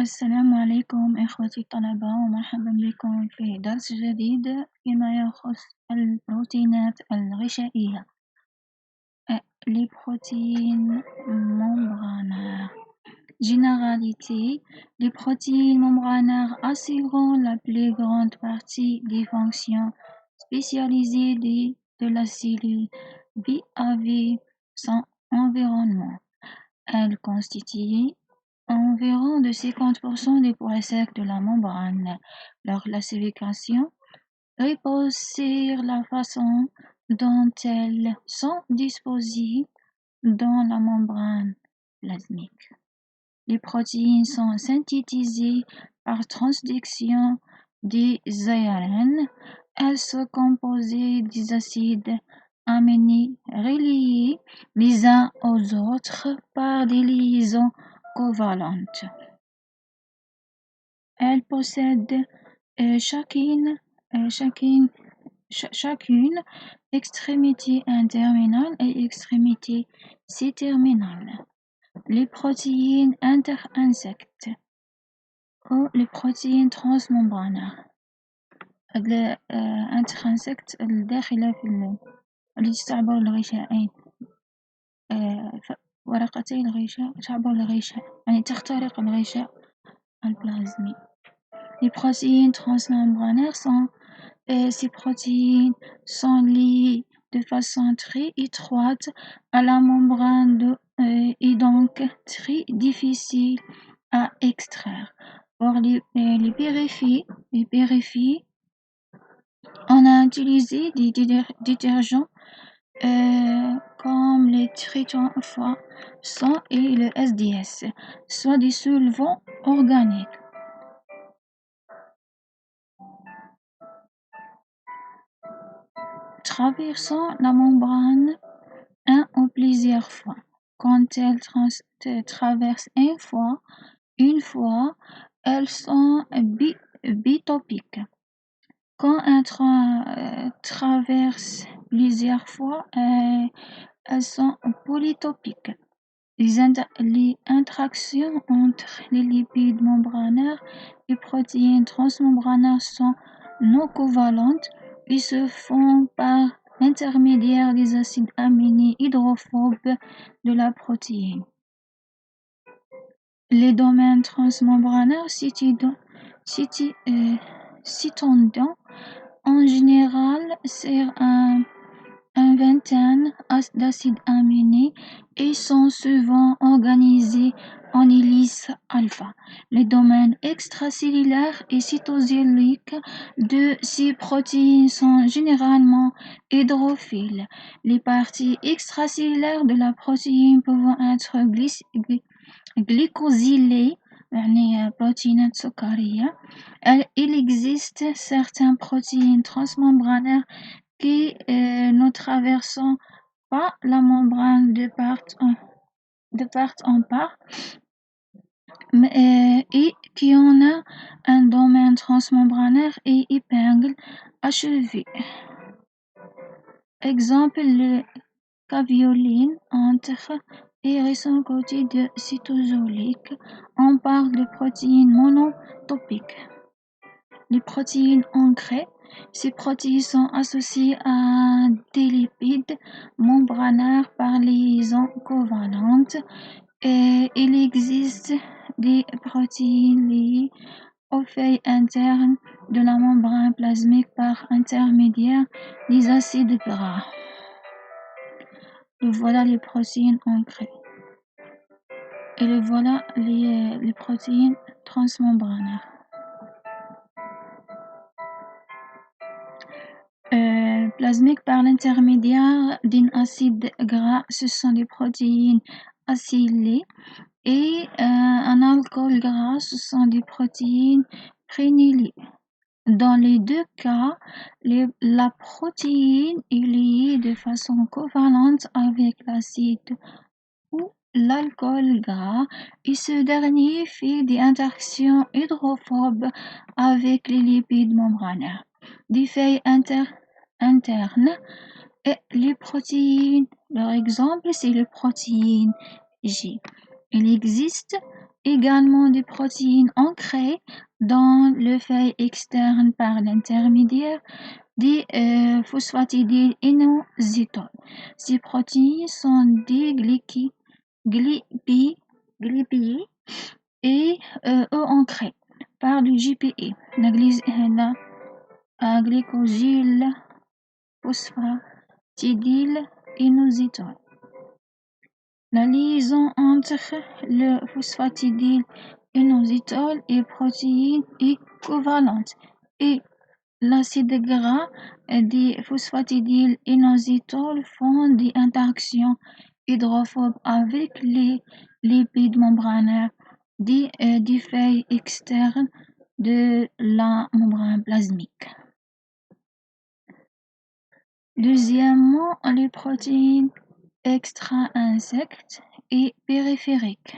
السلام عليكم إخوتي الطلبة، ومرحبا بكم في درس جديد فيما يخص البروتينات الغشائية. Les protéines membranaires. Généralité, les protéines membranaires assurent la plus grande partie des fonctions spécialisées de la cellule vis-à-vis son environnement. Elles constituent environ de 50% des poils secs de la membrane. Leur classification repose sur la façon dont elles sont disposées dans la membrane plasmique. Les protéines sont synthétisées par transduction des ARN. Elles sont composées des acides aminés reliés les uns aux autres par des liaisons covalentes. Elles possèdent chacune extrémité N-terminale et extrémité C-terminale. Les protéines inter-insectes ou les protéines transmembranaires. الانتر-insectes الداخلة التي تعبر الغشائين، ورقتي الغشاء تعبر الغشاء، يعني تخترق الغشاء البلازمي. Les protéines transmembranaires ces protéines sont liées de façon très étroite à la membrane et donc très difficiles à extraire. Pour les purifier, on a utilisé des détergents comme les Triton fois 100 et le SDS, soit des solvants organiques. Traversant la membrane un ou plusieurs fois. Quand elles traversent une fois, elles sont bitopiques. Quand elles traversent plusieurs fois, elles sont polytopiques. Les interactions entre les lipides membranaires et protéines transmembranaires sont non covalentes et se font par l'intermédiaire des acides aminés hydrophobes de la protéine. Les domaines transmembranaires s'étendent en général sur une vingtaine d'acides aminés et sont souvent organisés en hélice alpha. Les domaines extracellulaires et cytosoliques de ces protéines sont généralement hydrophiles. Les parties extracellulaires de la protéine peuvent être glycosylées, يعني بروتينات سكرية. Il existe certaines protéines transmembranaires qui ne traversent pas la membrane de part en part, et qui ont un domaine transmembranaire et épingle achevée. Exemple, le cavioline entre et récent côté de cytosolique. On parle de protéines monotopiques. Les protéines ancrées. Ces protéines sont associées à des lipides membranaires par liaison covalente. Et il existe des protéines liées aux feuilles internes de la membrane plasmique par intermédiaire des acides gras. Et voilà les protéines ancrées. Et voilà les protéines transmembranaires. Plasmiques par l'intermédiaire d'un acide gras, ce sont des protéines acylées, et un alcool gras, ce sont des protéines phénylées. Dans les deux cas, la protéine est liée de façon covalente avec l'acide ou l'alcool gras, et ce dernier fait des interactions hydrophobes avec les lipides membranaires. Des feuilles internes et les protéines. Leur exemple, c'est les protéines G. Il existe également des protéines ancrées dans le feuille externe par l'intermédiaire des phosphatidylinositones. Ces protéines sont des glypides et eux ancrés par le GPA, la glycosyl phosphatidylinositol. La liaison entre le phosphatidylinositol et protéine est covalente et l'acide gras des phosphatidylinositols font des interactions hydrophobes avec les lipides membranaires des feuilles externes de la membrane plasmique. Deuxièmement, les protéines extra-insectes et périphériques.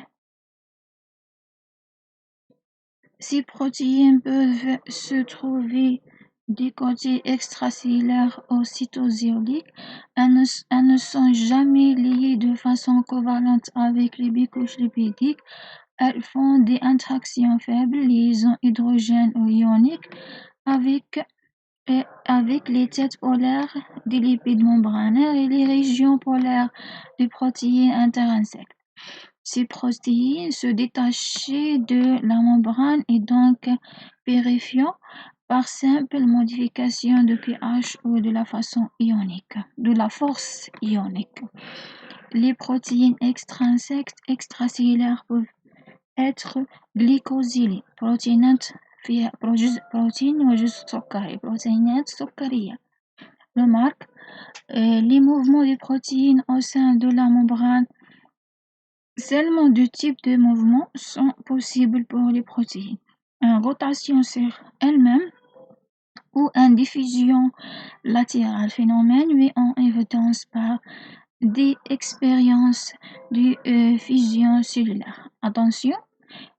Ces protéines peuvent se trouver du côté extracellulaire au cytosolique. Elles ne sont jamais liées de façon covalente avec les bicouches lipidiques. Elles font des interactions faibles, liaisons hydrogène ou ioniques, avec les têtes polaires des lipides membranaires et les régions polaires des protéines interinsectes. Ces protéines se détachaient de la membrane et donc périfiant par simple modification de pH ou de la force ionique. Les protéines extracellulaires peuvent être glycosylées, protéinات protéinات سكرية. Remarque, les mouvements des protéines au sein de la membrane. Seulement deux types de mouvements sont possibles pour les protéines: une rotation sur elle-même ou une diffusion latérale, phénomène mis en évidence par des expériences de fusion cellulaire. Attention,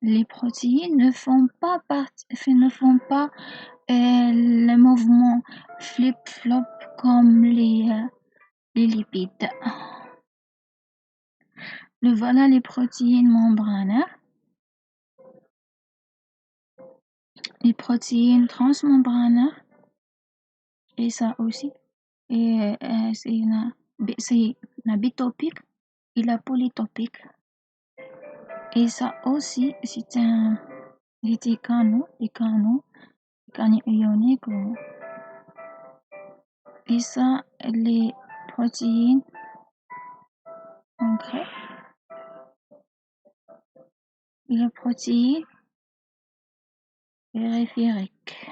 les protéines ne font pas le mouvement flip-flop comme les lipides. Voilà les protéines membranaires, les protéines transmembranaires, et ça aussi, et c'est la bitopique et la polytopique. Et ça aussi, c'est des canaux ioniques. Et ça, les protéines ancrées. Et les protéines périphériques.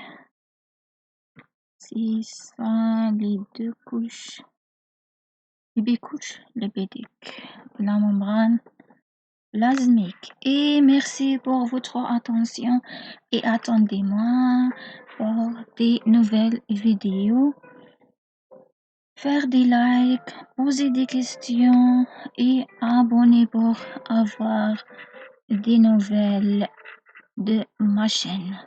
C'est ça les deux couches, les bicouches lipidiques de la membrane plasmique. Et merci pour votre attention et attendez-moi pour des nouvelles vidéos. Faire des likes, poser des questions et abonner pour avoir des nouvelles de ma chaîne.